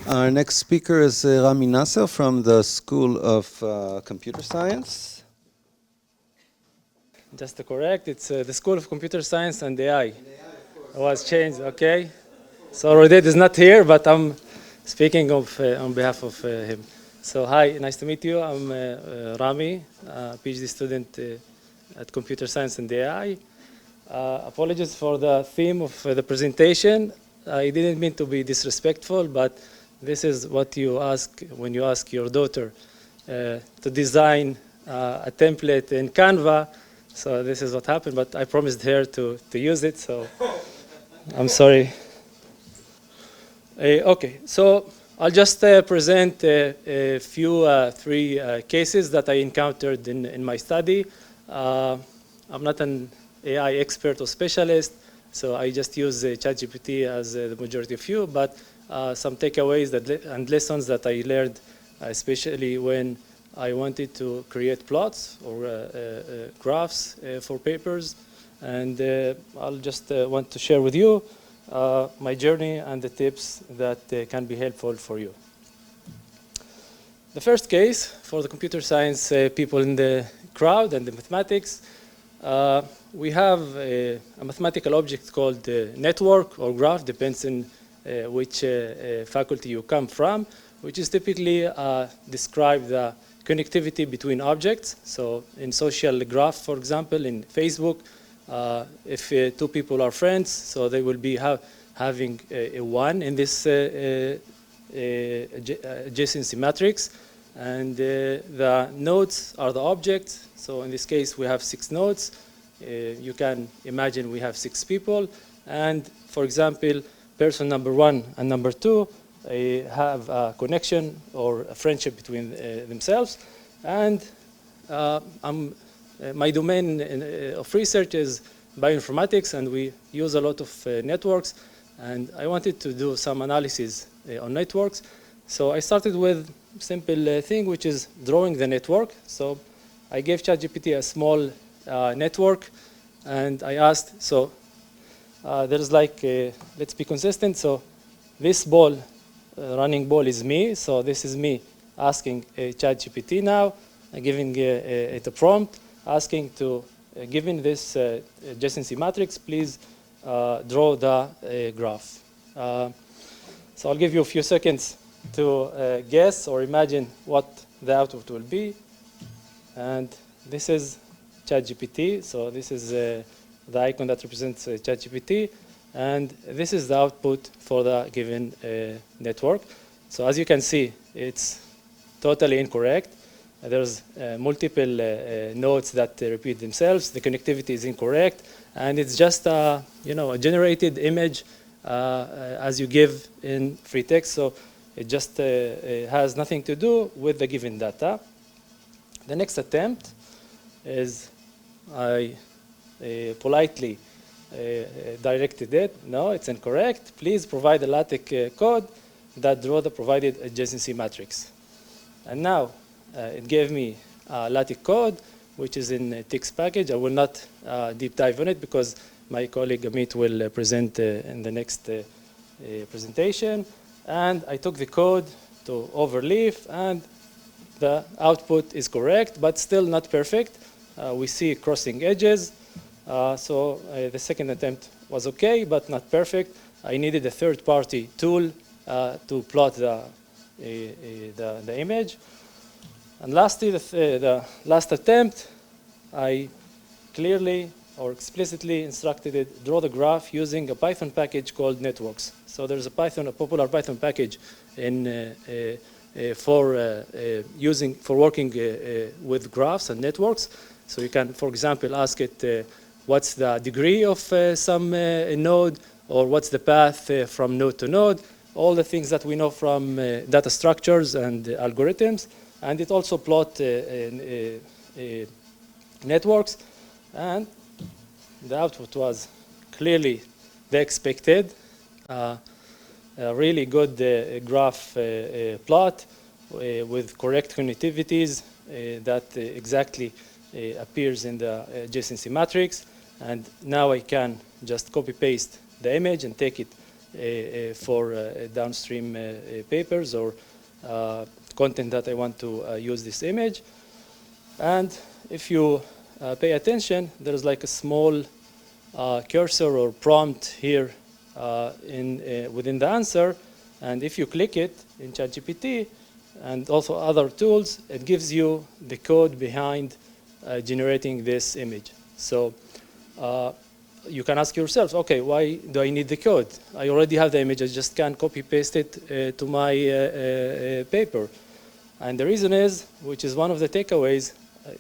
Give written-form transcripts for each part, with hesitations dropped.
Our next speaker is Rami Nasser from the School of Computer Science. Just to correct, it's the School of Computer Science and AI. It was changed, okay? So Roded is not here, but I'm speaking on behalf of him. So hi, nice to meet you. I'm Rami, PhD student at Computer Science and AI. Apologies for the theme of the presentation. I didn't mean to be disrespectful, but this is what you ask when you ask your daughter to design a template in Canva. So this is what happened, but I promised her to use it, so I'm sorry. Okay, so I'll just present a few, three cases that I encountered in my study. I'm not an AI expert or specialist, so I just use ChatGPT as the majority of you, but some takeaways and lessons that I learned, especially when I wanted to create plots or graphs for papers. And I'll just want to share with you my journey and the tips that can be helpful for you. The first case for the computer science people in the crowd and the mathematics, we have a mathematical object called network or graph, depends on which faculty you come from, which is typically describe the connectivity between objects. So in social graph, for example, in Facebook, if two people are friends, so they will be having a 1 in this adjacency matrix, and the nodes are the objects. So in this case, we have 6 nodes. You can imagine we have 6 people, and for example, person number 1 and number 2 have a connection or a friendship between themselves. And my domain of research is bioinformatics, and we use a lot of networks. And I wanted to do some analysis on networks. So I started with a simple thing, which is drawing the network. So I gave ChatGPT a small network, and I asked, so there's like, let's be consistent. So this ball, running ball is me. So this is me asking ChatGPT now, giving it a prompt, asking to, given this adjacency matrix, please draw the graph. So I'll give you a few seconds to guess or imagine what the output will be. And this is ChatGPT. So this is the icon that represents ChatGPT. And this is the output for the given network. So as you can see, it's totally incorrect. There's multiple nodes that repeat themselves. The connectivity is incorrect. And it's just a generated image as you give in free text. So it just has nothing to do with the given data. The next attempt is I politely directed it. No, it's incorrect. Please provide a LaTeX code that draw the provided adjacency matrix. And now it gave me LaTeX code, which is in a text package. I will not deep dive on it because my colleague Amit will present in the next presentation. And I took the code to overleaf, and the output is correct, but still not perfect. We see crossing edges. So the second attempt was okay, but not perfect. I needed a third-party tool to plot the image. And lastly, the last attempt, I clearly or explicitly instructed it draw the graph using a Python package called networks. So there's a popular Python package for working with graphs and networks. So you can, for example, ask it what's the degree of some node, or what's the path from node to node, all the things that we know from data structures and algorithms. And it also plot networks, and the output was clearly the expected. A really good graph plot with correct connectivities that exactly appears in the adjacency matrix. And now I can just copy paste the image and take it for downstream papers or content that I want to use this image. And if you pay attention, there's like a small cursor or prompt here within the answer. And if you click it in ChatGPT and also other tools, it gives you the code behind generating this image. So you can ask yourself, okay, why do I need the code? I already have the image, I just can't copy paste it to my paper. And the reason is, which is one of the takeaways,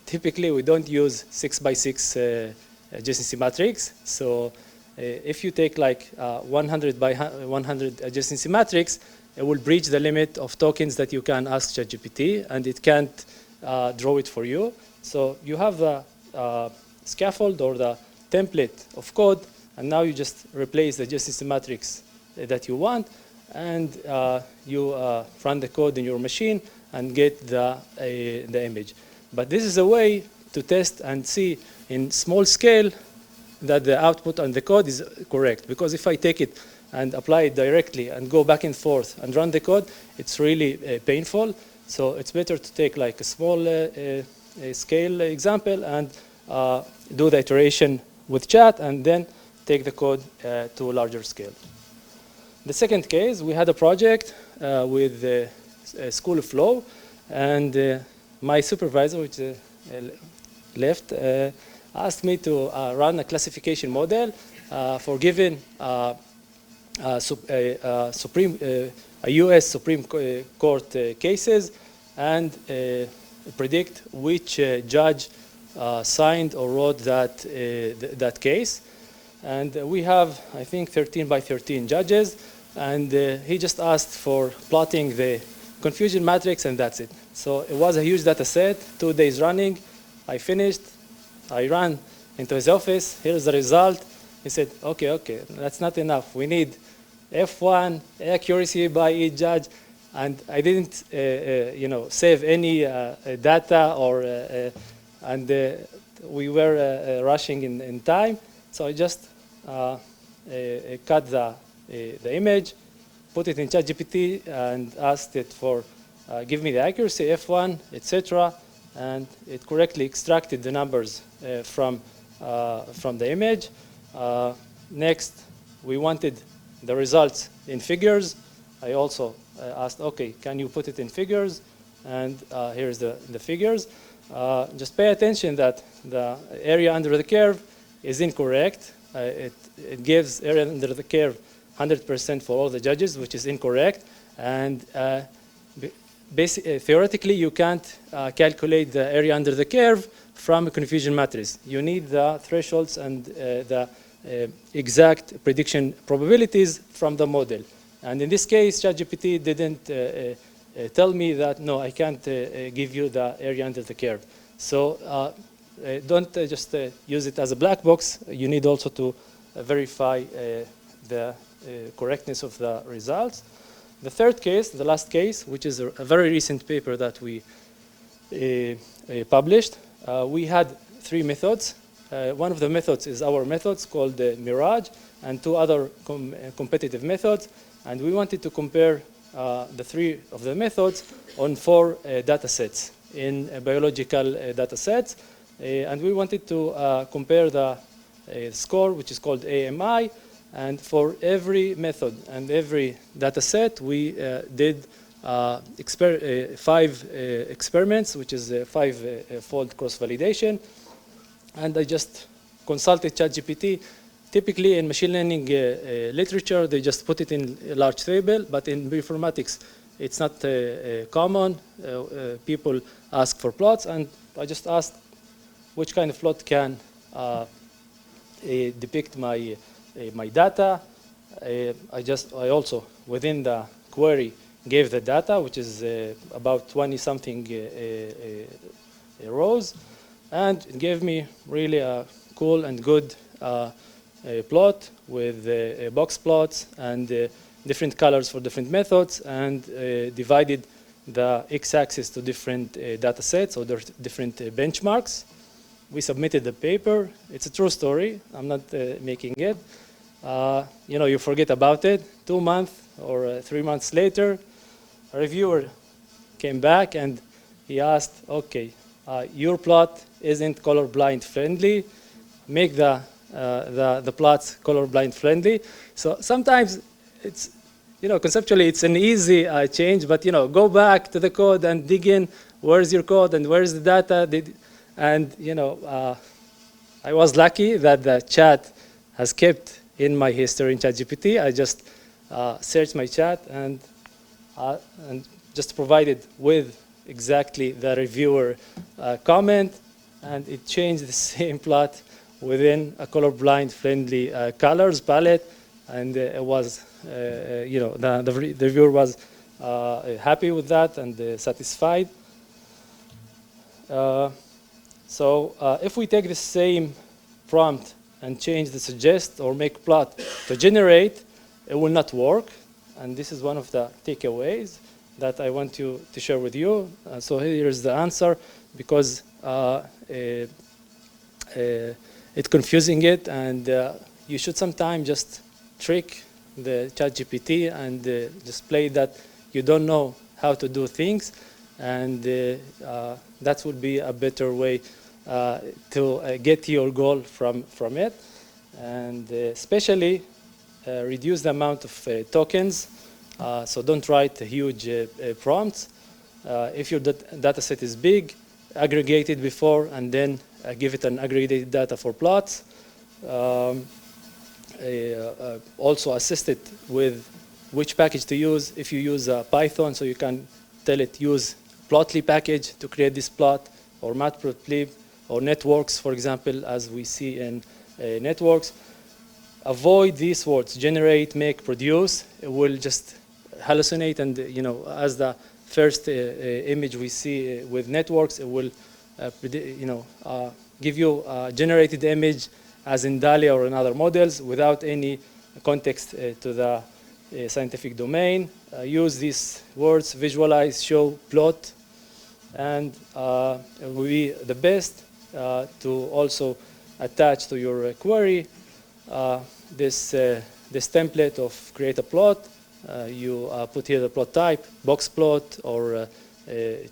typically we don't use 6x6 adjacency matrix. So if you take like 100 by 100 adjacency matrix, it will breach the limit of tokens that you can ask ChatGPT, and it can't draw it for you. So you have the scaffold or the template of code, and now you just replace the adjacency matrix that you want, and you run the code in your machine and get the image. But this is a way to test and see in small scale that the output on the code is correct. Because if I take it and apply it directly and go back and forth and run the code, it's really painful. So it's better to take like a small scale example and do the iteration with chat and then take the code to a larger scale. The second case, we had a project with School of Law, and my supervisor, which left, asked me to run a classification model for given a US Supreme Court cases and predict which judge signed or wrote that case. And we have, I think, 13 by 13 judges, and he just asked for plotting the confusion matrix, and that's it. So it was a huge data set, 2 days running. I finished, I ran into his office, here's the result. He said, okay, that's not enough. We need F1, accuracy by each judge, and I didn't save any data, or and we were rushing in time. So I just cut the image, put it in ChatGPT, and asked it for give me the accuracy, F1, etc., and it correctly extracted the numbers from the image. Next, we wanted the results in figures. I also asked, okay, can you put it in figures? And here's the figures. Just pay attention that the area under the curve is incorrect. It gives area under the curve 100% for all the judges, which is incorrect. And theoretically, you can't calculate the area under the curve from a confusion matrix. You need the thresholds and the exact prediction probabilities from the model. And in this case, ChatGPT didn't tell me that, no, I can't give you the area under the curve. So don't just use it as a black box. You need also to verify the correctness of the results. The third case, the last case, which is a very recent paper that we published, we had 3 methods. One of the methods is our methods called Mirage, and 2 other competitive methods. And we wanted to compare the 3 of the methods on 4 data sets in biological data sets. And we wanted to compare the score, which is called AMI. And for every method and every data set, we did 5 experiments, which is 5-fold cross-validation. And I just consulted ChatGPT. Typically, in machine learning literature, they just put it in a large table. But in bioinformatics, it's not common. People ask for plots. And I just asked which kind of plot can depict my data. I also, within the query, gave the data, which is about 20-something rows. And it gave me really a cool and good plot with box plots and different colors for different methods, and divided the x-axis to different data sets or different benchmarks. We submitted the paper. It's a true story. I'm not making it. you forget about it. 2 months or 3 months later, a reviewer came back and he asked, okay, your plot isn't colorblind friendly. Make the plots colorblind friendly. So sometimes it's, conceptually it's an easy change, but go back to the code and dig in. Where's your code and where's the data? And I was lucky that the chat has kept in my history in ChatGPT. I just searched my chat and just provided with exactly the reviewer comment, and it changed the same plot within a colorblind friendly colors palette, and it was, the reviewer was happy with that and satisfied. So if we take the same prompt and change the suggest or make plot to generate, it will not work. And this is one of the takeaways that I want to share with you. So here is the answer, because it's confusing it, and you should sometimes just trick the ChatGPT and just play that you don't know how to do things, and that would be a better way to get your goal from it, and especially reduce the amount of tokens. So don't write huge prompts. If your data set is big, aggregate it before and then give it an aggregated data for plots. Also assist it with which package to use. If you use Python, so you can tell it use plotly package to create this plot, or matplotlib, or networks, for example, as we see in networks. Avoid these words: generate, make, produce. It will just hallucinate, and as the first image we see with networks, it will give you a generated image as in DALI or in other models without any context to the scientific domain. Use these words: visualize, show, plot, and it will be the best to also attach to your query this template of create a plot. You put here the plot type, box plot, or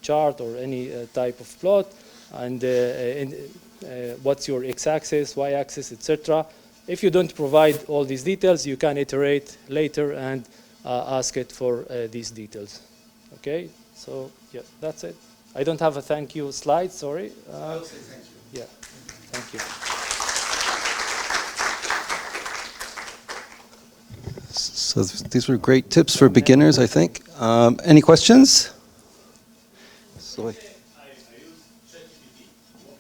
chart, or any type of plot, and what's your x-axis, y-axis, etc. If you don't provide all these details, you can iterate later and ask it for these details. Okay, so yeah, that's it. I don't have a thank you slide, sorry. I'll say thank you. Yeah, thank you. So these were great tips for beginners, I think. Any questions? So I use ChatGPT.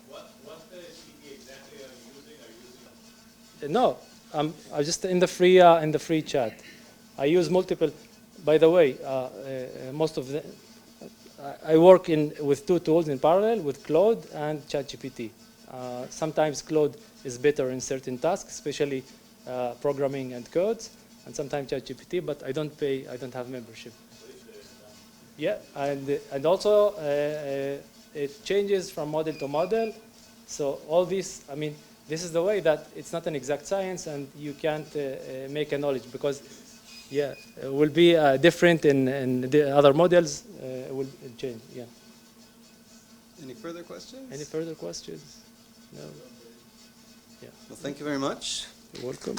What GPT exactly are you using? No, I'm just in the free chat. I use multiple. By the way, most of the I work with two tools in parallel, with Claude and ChatGPT. Sometimes Claude is better in certain tasks, especially programming and codes, and sometimes ChatGPT. But I don't pay. I don't have membership. Yeah, and also it changes from model to model. So all this, I mean, this is the way that it's not an exact science, and you can't make a knowledge, because, yeah, it will be different in the other models. It will change. Yeah. Any further questions? Any further questions? No. Yeah. Well, thank you very much. You're welcome.